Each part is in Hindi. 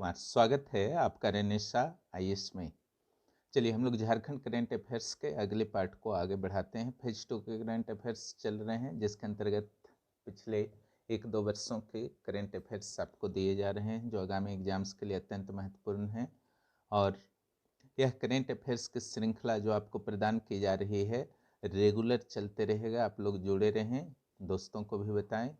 कुमार, स्वागत है आपका रेनेसा आईएएस में। चलिए हम लोग झारखंड करेंट अफेयर्स के अगले पार्ट को आगे बढ़ाते हैं। फेज 2 के करेंट अफेयर्स चल रहे हैं, जिसके अंतर्गत पिछले 1-2 वर्षों के करेंट अफेयर्स आपको दिए जा रहे हैं, जो आगामी एग्जाम्स के लिए अत्यंत महत्वपूर्ण हैं। और यह करेंट अफेयर्स की श्रृंखला जो आपको प्रदान की जा रही है, रेगुलर चलते रहेगा। आप लोग जुड़े रहें, दोस्तों को भी बताएं।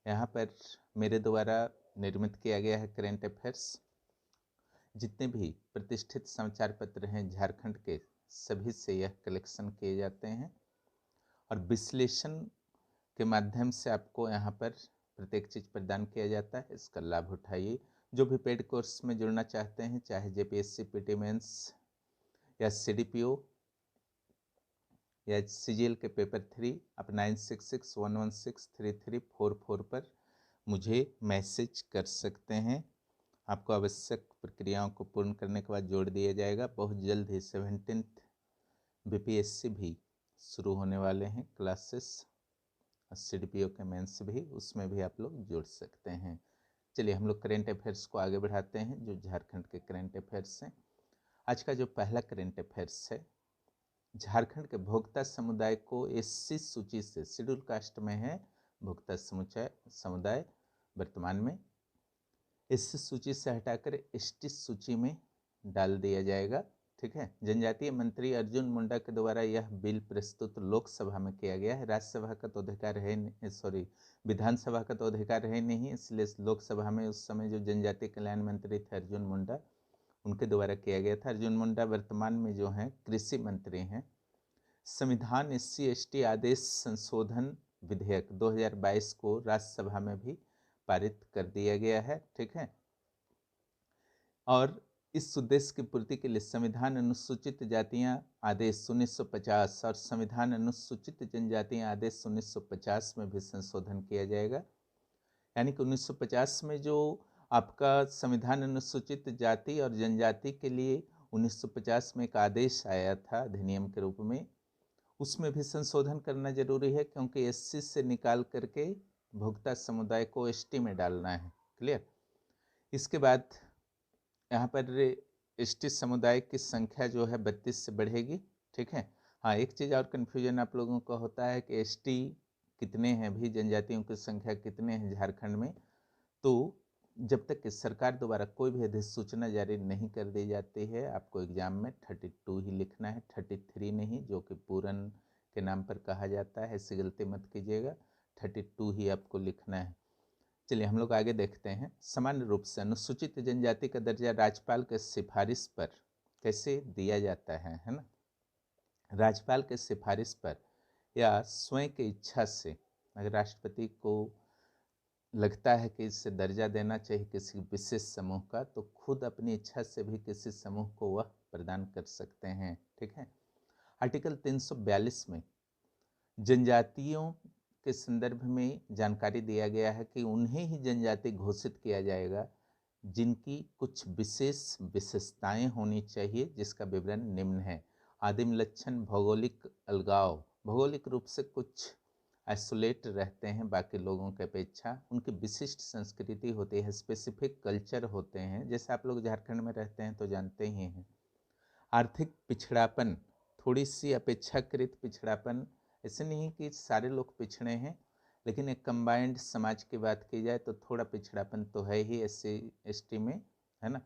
यहाँ पर मेरे द्वारा निर्मित किया गया है करेंट अफेयर्स। जितने भी प्रतिष्ठित समाचार पत्र हैं झारखंड के, सभी से यह कलेक्शन किए जाते हैं और विश्लेषण के माध्यम से आपको यहाँ पर प्रत्येक चीज़ प्रदान किया जाता है। इसका लाभ उठाइए। जो भी पेड कोर्स में जुड़ना चाहते हैं, चाहे जेपीएससी, पीटी मेंस या सीडीपीओ या सीजीएल के पेपर 3, आप 9661163344 पर मुझे मैसेज कर सकते हैं। आपको आवश्यक प्रक्रियाओं को पूर्ण करने के बाद जोड़ दिया जाएगा। बहुत जल्द ही 17th बीपीएससी भी शुरू होने वाले हैं क्लासेस, सीडीपीओ के मेंस भी, उसमें भी आप लोग जुड़ सकते हैं। चलिए हम लोग करेंट अफेयर्स को आगे बढ़ाते हैं, जो झारखंड के करेंट अफेयर्स हैं। आज का जो पहला करेंट अफेयर्स है, झारखंड के भोक्ता समुदाय को एससी सूची से, शेड्यूल कास्ट में है भोक्ता समुदाय, वर्तमान में एससी सूची से हटाकर एसटी सूची में डाल दिया जाएगा। ठीक है। जनजातीय मंत्री अर्जुन मुंडा के द्वारा यह बिल प्रस्तुत लोकसभा में किया गया है। राज्यसभा का तो अधिकार है, विधानसभा का तो अधिकार है नहीं, इसलिए लोकसभा में उस समय जो जनजातीय कल्याण मंत्री थे अर्जुन मुंडा, उनके द्वारा किया गया था। अर्जुन मुंडा वर्तमान में जो हैं कृषि मंत्री हैं। संविधान एससी एसटी आदेश संशोधन विधेयक 2022 को राज्यसभा में भी पारित कर दिया गया है। ठीक है। और इस उद्देश्य की पूर्ति के लिए संविधान अनुसूचित जातियां आदेश 1950 और संविधान अनुसूचित जनजातियां आदेश 1950 में भी संशोधन किया जाएगा। यानी कि 1950 में जो आपका संविधान अनुसूचित जाति और जनजाति के लिए 1950 में एक आदेश आया था अधिनियम के रूप में, उसमें भी संशोधन करना जरूरी है, क्योंकि एससी से निकाल करके भोक्ता समुदाय को एसटी में डालना है। क्लियर। इसके बाद यहाँ पर एसटी समुदाय की संख्या जो है 32 से बढ़ेगी। ठीक है। हाँ, एक चीज़ और कन्फ्यूजन आप लोगों को होता है कि एसटी कितने हैं, भी जनजातियों की संख्या कितने हैं झारखंड में। तो जब तक कि सरकार द्वारा कोई भी अधिसूचना जारी नहीं कर दी जाती है, आपको एग्जाम में 32 ही लिखना है, 33 नहीं, जो कि पूरन के नाम पर कहा जाता है। ऐसी गलती मत कीजिएगा, 32 ही आपको लिखना है। चलिए हम लोग आगे देखते हैं। सामान्य रूप से अनुसूचित जनजाति का दर्जा राज्यपाल के सिफारिश पर कैसे दिया जाता है ना। राज्यपाल के सिफारिश पर या स्वयं की इच्छा से, अगर राष्ट्रपति को लगता है कि इससे दर्जा देना चाहिए किसी विशेष समूह का, तो खुद अपनी इच्छा से भी किसी समूह को वह प्रदान कर सकते हैं। ठीक है। आर्टिकल 342 में जनजातियों के संदर्भ में जानकारी दिया गया है कि उन्हें ही जनजाति घोषित किया जाएगा जिनकी कुछ विशेष विशेषताएं होनी चाहिए, जिसका विवरण निम्न है। आदिम लक्षण, भौगोलिक अलगाव, भौगोलिक रूप से कुछ आइसोलेट रहते हैं बाकी लोगों के अपेक्षा, उनकी विशिष्ट संस्कृति होती है, स्पेसिफिक कल्चर होते हैं, जैसे आप लोग झारखंड में रहते हैं तो जानते ही हैं। आर्थिक पिछड़ापन, थोड़ी सी अपेक्षाकृत पिछड़ापन, ऐसे नहीं कि सारे लोग पिछड़े हैं, लेकिन एक कंबाइंड समाज की बात की जाए तो थोड़ा पिछड़ापन तो है ही एससी एसटी में, है ना।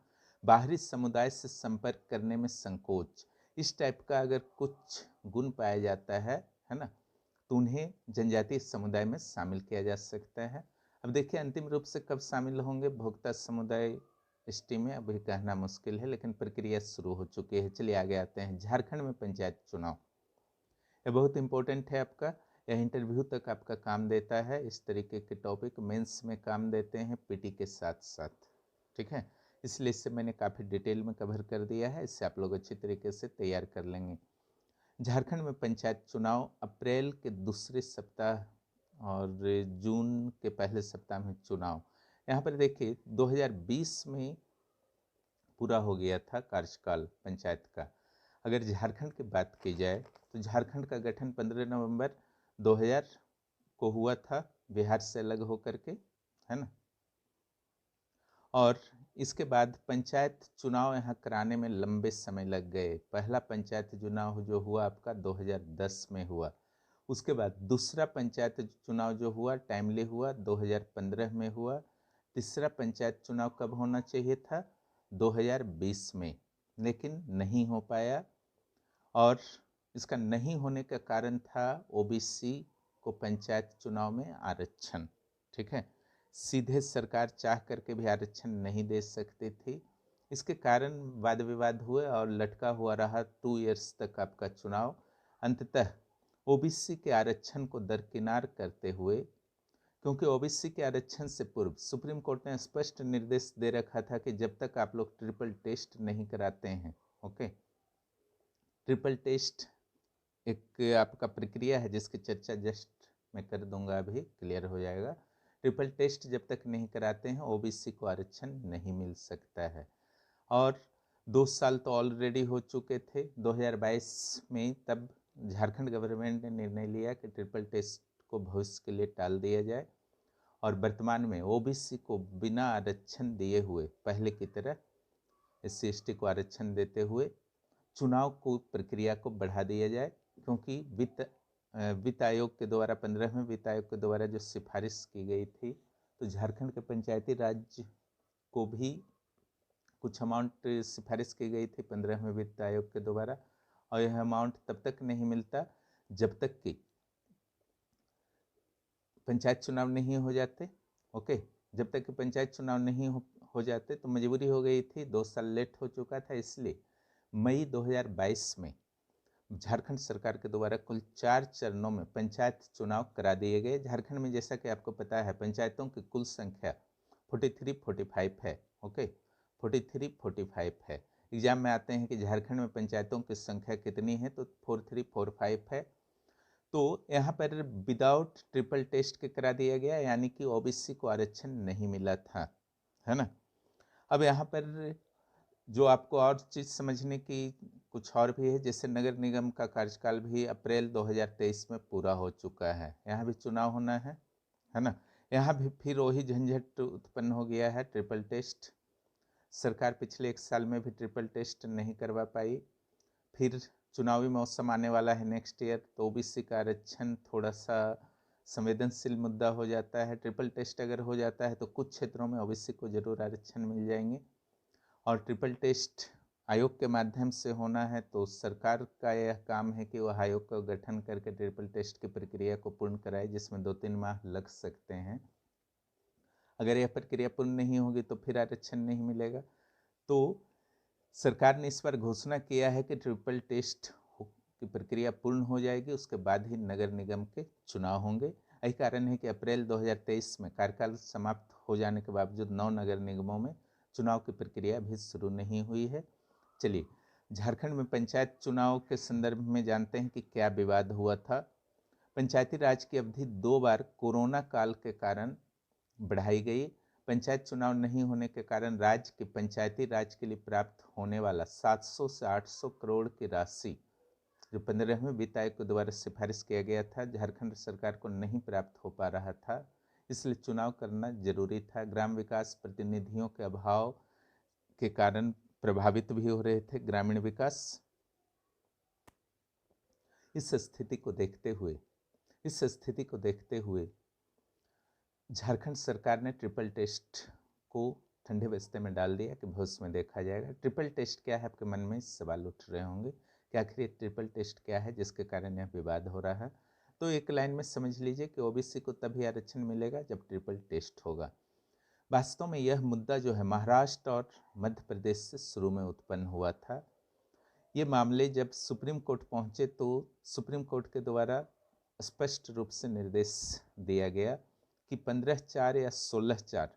बाहरी समुदाय से संपर्क करने में संकोच, इस टाइप का अगर कुछ गुण पाया जाता है ना, तो उन्हें जनजातीय समुदाय में शामिल किया जा सकता है। अब देखिए अंतिम रूप से कब शामिल होंगे भोक्ता समुदाय एसटी में, अभी कहना मुश्किल है, लेकिन प्रक्रिया शुरू हो चुकी है। चलिए आगे आते हैं। झारखंड में पंचायत चुनाव, यह बहुत इंपॉर्टेंट है आपका, यह इंटरव्यू तक आपका काम देता है। इस तरीके के टॉपिक मेंस में काम देते हैं पीटी के साथ साथ। ठीक है। इसलिए इससे मैंने काफ़ी डिटेल में कवर कर दिया है, इससे आप लोग अच्छी तरीके से तैयार कर लेंगे। झारखंड में पंचायत चुनाव अप्रैल के दूसरे सप्ताह और जून के पहले सप्ताह में चुनाव। यहाँ पर देखिए 2020 में पूरा हो गया था कार्यकाल पंचायत का। अगर झारखंड की बात की जाए तो झारखंड का गठन 15 नवंबर 2000 को हुआ था, बिहार से अलग होकर के, है ना। और इसके बाद पंचायत चुनाव यहाँ कराने में लंबे समय लग गए। पहला पंचायत चुनाव जो हुआ आपका 2010 में हुआ। उसके बाद दूसरा पंचायत चुनाव जो हुआ टाइमली हुआ 2015 में हुआ। तीसरा पंचायत चुनाव कब होना चाहिए था? 2020 में, लेकिन नहीं हो पाया। और इसका नहीं होने का कारण था ओबीसी को पंचायत चुनाव में आरक्षण। ठीक है, सीधे सरकार चाह करके भी आरक्षण नहीं दे सकती थी। इसके कारण वाद विवाद हुए और लटका हुआ रहा 2 इयर्स तक आपका चुनाव। अंततः ओबीसी के आरक्षण को दरकिनार करते हुए, क्योंकि ओबीसी के आरक्षण से पूर्व सुप्रीम कोर्ट ने स्पष्ट निर्देश दे रखा था कि जब तक आप लोग ट्रिपल टेस्ट नहीं कराते हैं, ओके, ट्रिपल टेस्ट एक आपका प्रक्रिया है जिसकी चर्चा जस्ट मैं कर दूंगा, अभी क्लियर हो जाएगा। ट्रिपल टेस्ट जब तक नहीं कराते हैं ओबीसी को आरक्षण नहीं मिल सकता है। और 2 साल तो ऑलरेडी हो चुके थे 2022 में, तब झारखंड गवर्नमेंट ने निर्णय लिया कि ट्रिपल टेस्ट को भविष्य के लिए टाल दिया जाए और वर्तमान में ओबीसी को बिना आरक्षण दिए हुए पहले की तरह SC ST को आरक्षण देते हुए चुनाव को प्रक्रिया को बढ़ा दिया जाए। क्योंकि वित्त आयोग के द्वारा 15वें वित्त आयोग के द्वारा जो सिफारिश की गई थी, तो झारखंड के पंचायती राज को भी कुछ अमाउंट सिफारिश की गई थी 15वें वित्त आयोग के द्वारा, और यह अमाउंट तब तक नहीं मिलता जब तक कि पंचायत चुनाव नहीं हो जाते। ओके, जब तक कि पंचायत चुनाव नहीं हो जाते तो मजबूरी हो गई थी, 2 साल लेट हो चुका था। इसलिए मई 2022 में झारखंड सरकार के द्वारा कुल 4 चरणों में पंचायत चुनाव करा दिए गए। झारखंड में जैसा कि आपको पता है पंचायतों की कुल संख्या 43-45 है। ओके, 43-45 है। एग्जाम में आते हैं कि झारखंड में पंचायतों की संख्या कितनी है, तो 4345 है। तो यहाँ पर विदाउट ट्रिपल टेस्ट के करा दिया गया, यानी कि ओबीसी को आरक्षण नहीं मिला था, है ना। अब यहाँ पर जो आपको और चीज़ समझने की कुछ और भी है, जैसे नगर निगम का कार्यकाल भी अप्रैल 2023 में पूरा हो चुका है, यहाँ भी चुनाव होना है ना। यहाँ भी फिर वही झंझट उत्पन्न हो गया है, ट्रिपल टेस्ट। सरकार पिछले 1 साल में भी ट्रिपल टेस्ट नहीं करवा पाई। फिर चुनावी मौसम आने वाला है नेक्स्ट ईयर, तो ओबीसी का आरक्षण थोड़ा सा संवेदनशील मुद्दा हो जाता है। ट्रिपल टेस्ट अगर हो जाता है तो कुछ क्षेत्रों में ओबीसी को जरूर आरक्षण मिल जाएंगे। और ट्रिपल टेस्ट आयोग के माध्यम से होना है, तो सरकार का यह काम है कि वह आयोग का गठन करके ट्रिपल टेस्ट की प्रक्रिया को पूर्ण कराए, जिसमें 2-3 माह लग सकते हैं। अगर यह प्रक्रिया पूर्ण नहीं होगी तो फिर आरक्षण नहीं मिलेगा। तो सरकार ने इस बार घोषणा किया है कि ट्रिपल टेस्ट की प्रक्रिया पूर्ण हो जाएगी, उसके बाद ही नगर निगम के चुनाव होंगे। यही कारण है कि अप्रैल 2023 में कार्यकाल समाप्त हो जाने के बावजूद 9 नगर निगमों में चुनाव की प्रक्रिया भी शुरू नहीं हुई है। चलिए, झारखंड में पंचायत चुनाव के संदर्भ में जानते हैं कि क्या विवाद हुआ था। पंचायती राज की अवधि 2 बार कोरोना काल के कारण बढ़ाई गई। पंचायत चुनाव नहीं होने के कारण राज्य के पंचायती राज के लिए प्राप्त होने वाला 700 से 800 करोड़ की राशि जो 15वें वित्त आयोग के द्वारा सिफारिश किया गया था, झारखंड सरकार को नहीं प्राप्त हो पा रहा था। इसलिए चुनाव करना जरूरी था। ग्राम विकास प्रतिनिधियों के अभाव के कारण प्रभावित भी हो रहे थे ग्रामीण विकास। इस स्थिति को देखते हुए झारखंड सरकार ने ट्रिपल टेस्ट को ठंडे बस्ते में डाल दिया कि भविष्य में देखा जाएगा। ट्रिपल टेस्ट क्या है, आपके मन में सवाल उठ रहे होंगे कि आखिर ये ट्रिपल टेस्ट क्या है जिसके कारण यह विवाद हो रहा है। तो एक लाइन में समझ लीजिए कि ओबीसी को तभी आरक्षण मिलेगा जब ट्रिपल टेस्ट होगा। वास्तव में यह मुद्दा जो है महाराष्ट्र और मध्य प्रदेश से शुरू में उत्पन्न हुआ था। ये मामले जब सुप्रीम कोर्ट पहुंचे तो सुप्रीम कोर्ट के द्वारा स्पष्ट रूप से निर्देश दिया गया कि 15/4 या 16/4,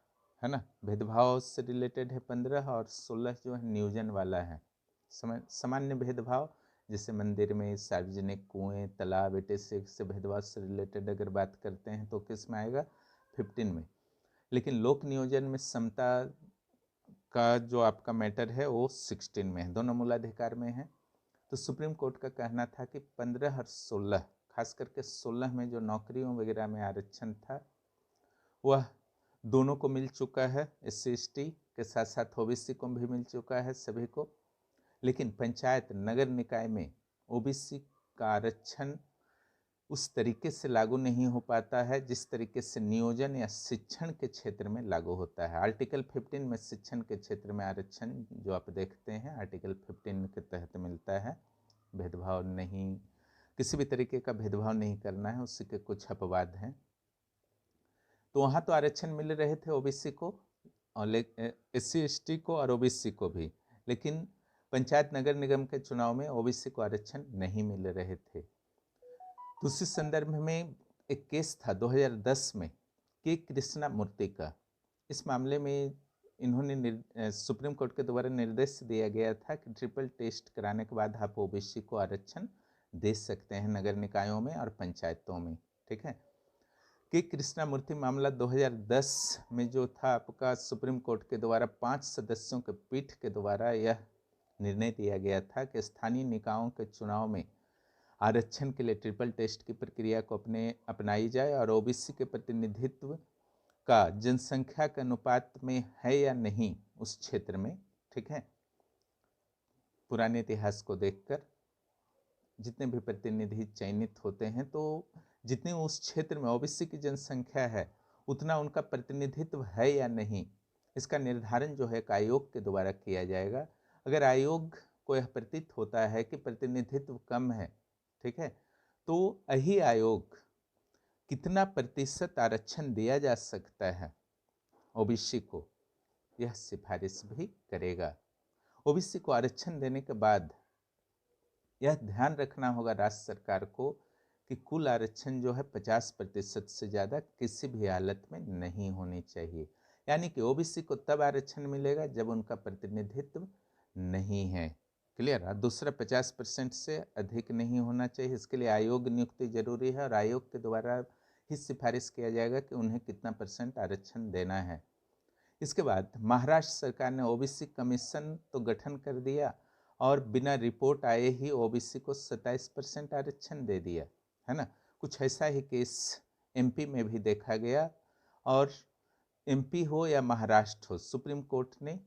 है ना, भेदभाव से रिलेटेड है 15, और 16 जो है नियोजन वाला है, सामान्य भेदभाव, जैसे मंदिर में सार्वजनिक कुएं तालाब etc से भेदभाव से रिलेटेड अगर बात करते हैं तो किस में आएगा, 15 में। लेकिन लोक नियोजन में समता का जो आपका मैटर है वो 16 में है, दोनों मूलाधिकार में है। तो सुप्रीम कोर्ट का कहना था कि 15 और 16, खास करके 16 में जो नौकरियों वगैरह में आरक्षण था वह दोनों को मिल चुका है, SC/ST के साथ साथ OBC को भी मिल चुका है सभी को। लेकिन पंचायत नगर निकाय में OBC का आरक्षण उस तरीके से लागू नहीं हो पाता है जिस तरीके से नियोजन या शिक्षण के क्षेत्र में लागू होता है। आर्टिकल 15 में शिक्षण के क्षेत्र में आरक्षण जो आप देखते हैं आर्टिकल 15 के तहत मिलता है। भेदभाव नहीं, किसी भी तरीके का भेदभाव नहीं करना है, उसी के कुछ अपवाद हैं। तो वहाँ तो आरक्षण मिल रहे थे OBC को और SC/ST को और OBC को भी, लेकिन पंचायत नगर निगम के चुनाव में OBC को आरक्षण नहीं मिल रहे थे। दूसरे संदर्भ में एक केस था 2010 में के कृष्णा मूर्ति का। इस मामले में इन्होंने सुप्रीम कोर्ट के द्वारा निर्देश दिया गया था कि ट्रिपल टेस्ट कराने के बाद आप OBC को आरक्षण दे सकते हैं नगर निकायों में और पंचायतों में। ठीक है, के कृष्णा मूर्ति मामला 2010 में जो था आपका सुप्रीम कोर्ट के द्वारा 5 सदस्यों के पीठ के द्वारा यह निर्णय दिया गया था कि स्थानीय निकायों के चुनाव में आरक्षण के लिए ट्रिपल टेस्ट की प्रक्रिया को अपनाई जाए और OBC के प्रतिनिधित्व का जनसंख्या के अनुपात में है या नहीं उस क्षेत्र में। ठीक है, पुराने इतिहास को देखकर जितने भी प्रतिनिधि चयनित होते हैं तो जितनी उस क्षेत्र में OBC की जनसंख्या है उतना उनका प्रतिनिधित्व है या नहीं, इसका निर्धारण जो है एक आयोग के द्वारा किया जाएगा। अगर आयोग को यह प्रतीत होता है कि प्रतिनिधित्व कम है, ठीक है, तो यही आयोग कितना प्रतिशत आरक्षण दिया जा सकता है OBC को, यह सिफारिश भी करेगा। OBC को आरक्षण देने के बाद यह ध्यान रखना होगा राज्य सरकार को कि कुल आरक्षण जो है 50% से ज़्यादा किसी भी हालत में नहीं होनी चाहिए। यानी कि OBC को तब आरक्षण मिलेगा जब उनका प्रतिनिधित्व नहीं है। क्लियर। दूसरा 50% से अधिक नहीं होना चाहिए। इसके लिए आयोग नियुक्ति जरूरी है और आयोग के द्वारा ही सिफारिश किया जाएगा कि उन्हें कितना % आरक्षण देना है। इसके बाद महाराष्ट्र सरकार ने OBC कमीशन तो गठन कर दिया और बिना रिपोर्ट आए ही OBC को 27% आरक्षण दे दिया, है ना। कुछ ऐसा ही केस MP में भी देखा गया और MP हो या महाराष्ट्र हो, सुप्रीम कोर्ट ने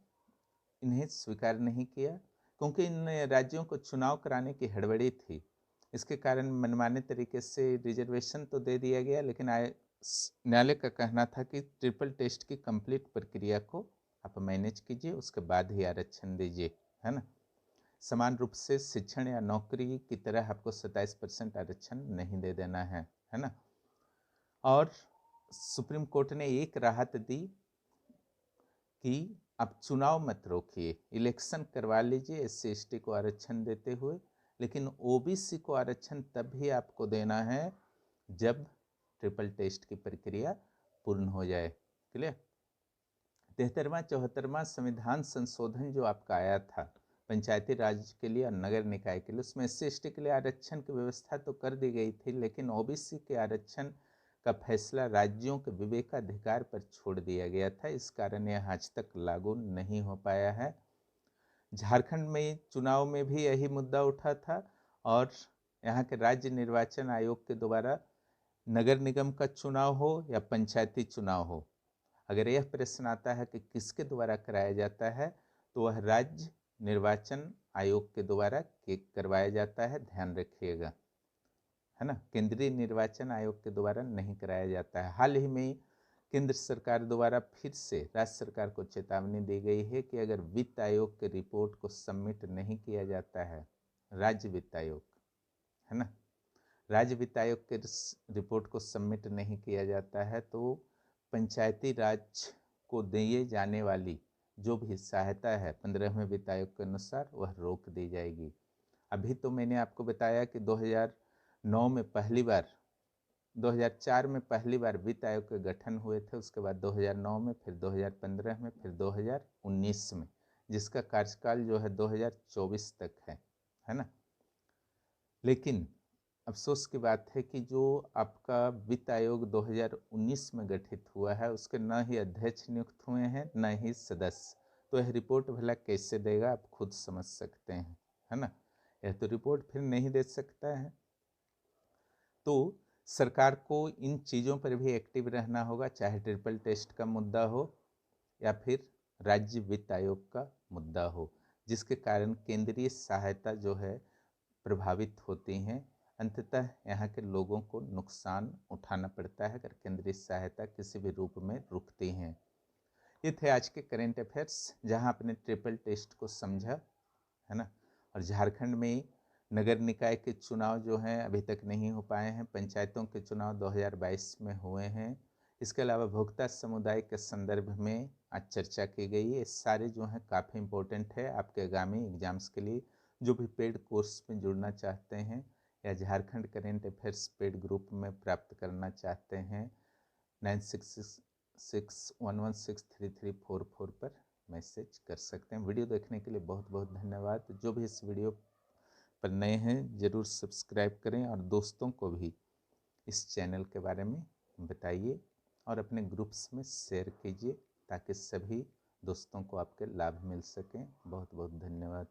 इन्हें स्वीकार नहीं किया क्योंकि इन राज्यों को चुनाव कराने की हड़बड़ी थी। इसके कारण मनमाने तरीके से रिजर्वेशन तो दे दिया गया, लेकिन न्यायालय का कहना था कि ट्रिपल टेस्ट की कंप्लीट प्रक्रिया को आप मैनेज कीजिए, उसके बाद ही आरक्षण दीजिए, है ना। समान रूप से शिक्षण या नौकरी की तरह आपको 27% आरक्षण नहीं दे देना है ना। और सुप्रीम कोर्ट ने एक राहत दी कि आप चुनाव मत रोकिए, इलेक्शन करवा लीजिए SC/ST को आरक्षण देते हुए, लेकिन OBC को आरक्षण तब भी आपको देना है जब ट्रिपल टेस्ट की प्रक्रिया पूर्ण हो जाए। क्लियर। 73वां 74वां संविधान संशोधन जो आपका आया था पंचायती राज के लिए और नगर निकाय के लिए, उसमें SC/ST के लिए आरक्षण की व्यवस्था तो कर दी गई थी, लेकिन OBC के आरक्षण का फैसला राज्यों के विवेकाधिकार पर छोड़ दिया गया था। इस कारण यह आज तक लागू नहीं हो पाया है। झारखंड में चुनाव में भी यही मुद्दा उठा था और यहाँ के राज्य निर्वाचन आयोग के द्वारा नगर निगम का चुनाव हो या पंचायती चुनाव हो, अगर यह प्रश्न आता है कि किसके द्वारा कराया जाता है तो वह राज्य निर्वाचन आयोग के द्वारा करवाया जाता है, ध्यान रखिएगा, है ना। केंद्रीय निर्वाचन आयोग के द्वारा नहीं कराया जाता है। हाल ही में केंद्र सरकार द्वारा फिर से राज्य सरकार को चेतावनी दी गई है कि अगर वित्त आयोग के रिपोर्ट को सबमिट नहीं किया जाता है, राज्य वित्त आयोग, है ना, राज्य वित्त आयोग के रिपोर्ट को सबमिट नहीं किया जाता है तो पंचायती राज को दिए जाने वाली जो भी सहायता है 15वें वित्त आयोग के अनुसार वह रोक दी जाएगी। अभी तो मैंने आपको बताया कि 2009 में पहली बार, 2004 में पहली बार वित्त आयोग के गठन हुए थे, उसके बाद 2009 में, फिर 2015 में, फिर 2019 में, जिसका कार्यकाल जो है 2024 तक है ना। लेकिन अफसोस की बात है कि जो आपका वित्त आयोग 2019 में गठित हुआ है उसके न ही अध्यक्ष नियुक्त हुए हैं न ही सदस्य, तो यह रिपोर्ट भला कैसे देगा आप खुद समझ सकते हैं, है ना। यह तो रिपोर्ट फिर नहीं दे सकता है। तो सरकार को इन चीज़ों पर भी एक्टिव रहना होगा, चाहे ट्रिपल टेस्ट का मुद्दा हो या फिर राज्य वित्त आयोग का मुद्दा हो, जिसके कारण केंद्रीय सहायता जो है प्रभावित होती हैं। अंततः यहाँ के लोगों को नुकसान उठाना पड़ता है अगर केंद्रीय सहायता किसी भी रूप में रुकती हैं। ये थे आज के करेंट अफेयर्स, जहाँ आपने ट्रिपल टेस्ट को समझा, है ना। और झारखंड में नगर निकाय के चुनाव जो हैं अभी तक नहीं हो पाए हैं, पंचायतों के चुनाव 2022 में हुए हैं। इसके अलावा भोक्ता समुदाय के संदर्भ में आज चर्चा की गई। ये सारे जो हैं काफ़ी इम्पोर्टेंट है आपके आगामी एग्जाम्स के लिए। जो भी पेड कोर्स में जुड़ना चाहते हैं या Jharkhand current affairs paid group में प्राप्त करना चाहते हैं, 9661163344 पर मैसेज कर सकते हैं। वीडियो देखने के लिए बहुत बहुत धन्यवाद। जो भी इस वीडियो पर नए हैं ज़रूर सब्सक्राइब करें और दोस्तों को भी इस चैनल के बारे में बताइए और अपने ग्रुप्स में शेयर कीजिए ताकि सभी दोस्तों को आपके लाभ मिल सकें। बहुत बहुत धन्यवाद।